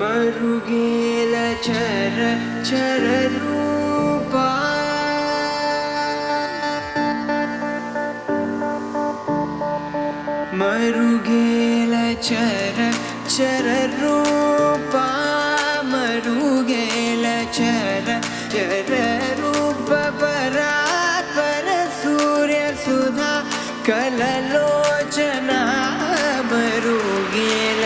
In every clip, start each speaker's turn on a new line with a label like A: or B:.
A: మరుగేల చర చర రూపా మరుగేల చర చర రూపా మరుగేల చర చర రూప పరాత్పర సూర్య సుధా కలలోచన మరుగేల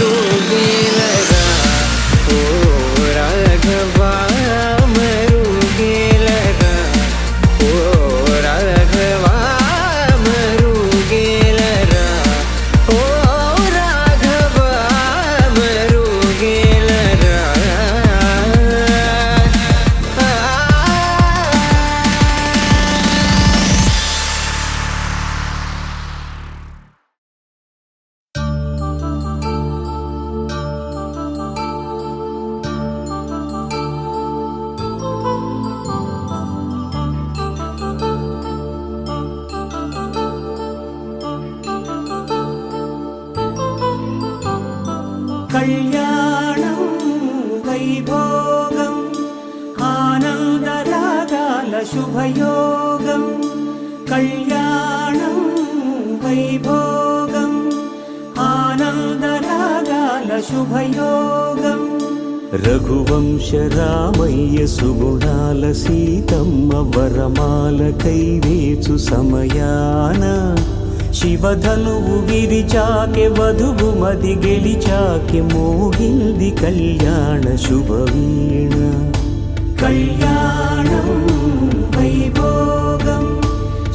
A: మరుగేలరా ఓ రాఘవా మరుగేలరా ఓ రాఘవా మరుగేలరా ఓ రాఘవా మరుగేలరా
B: కళ్యాణం వైభోగం ఆనందరాగాల శుభయోగం కళ్యాణం వైభోగం ఆనందరాగాల శుభయోగం రఘువంశ రామయ్య సుగుణాల సీతమ్మ వరమాల కైవేచు సమయాన శివధనువు విరిచాకె వధువు మది గెలిచాకె మోగింది కళ్యాణ శుభవీణ కళ్యాణం వైభోగం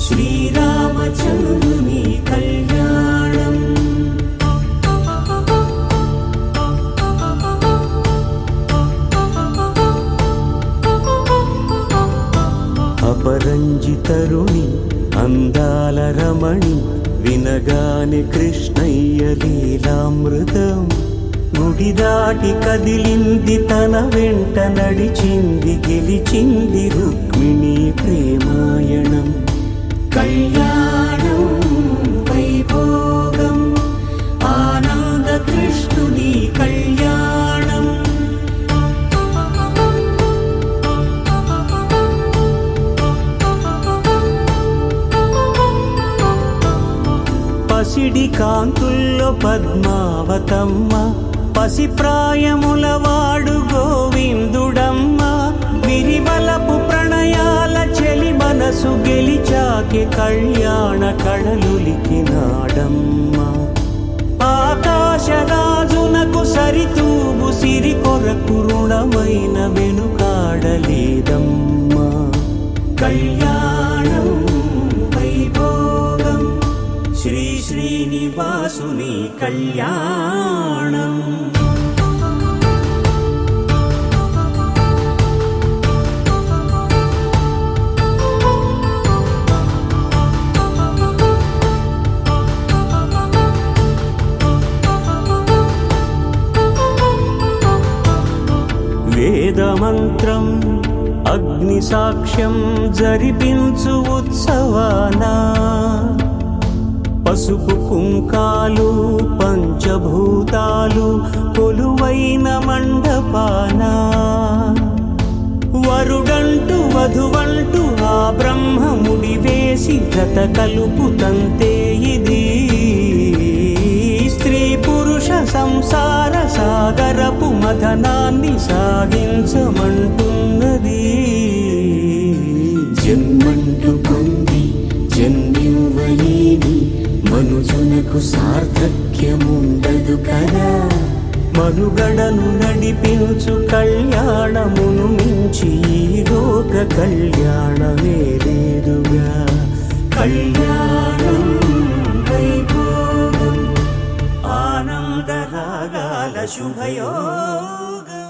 B: శ్రీరామచంద్రుని కళ్యాణం అపరంజి తరుణి అందాల రమణి వినగాని కృష్ణయ్య లీలామృతం గుడి దాటి కదిలింది తన వెంట నడిచింది గెలిచింది రుక్మిణి ప్రేమాయణం కళ్యాణం వైభోగం ఆనంద కృష్ణుని కళ్యాణం పసిడి కాంతుల్లో పద్మావతమ్మ పసిప్రాయముల వాడు గోవిందుడమ్మ విరివలపు ప్రణయాల చెలి మనసు గెలిచాకె కళ్యాణ కళలులికినాడమ్మ ఆకాశరాజునకు సరితూగు సిరి కొరకు రుణమైన వెనుకాడలేదమ్మ కళ్యాణం వైభోగం శ్రీ శ్రీనివాసుని కళ్యాణం వేదమంత్రం అగ్ని సాక్ష్యం జరిపించు ఉత్సవానా పసుపు కుంకాలు పంచభూతాలు కొలువైన మండపాన వరుడంటూ వధువంటూ ఆ బ్రహ్మముడి వేసి గత కలుపుతంతే ఇది స్త్రీ పురుష సంసార సాగరపు మథనాన్ని సాగించమంటున్నది జన్మంటూ పొంది జన్మివ్వలేని మనుజునకు సార్థక్యముండదు కదా మనుగడను నడిపించు కళ్యాణమును మించి ఈ లోక కళ్యాణమే లేదుగా కళ్యాణం వైభోగం ఆనందరాగాల శుభయోగం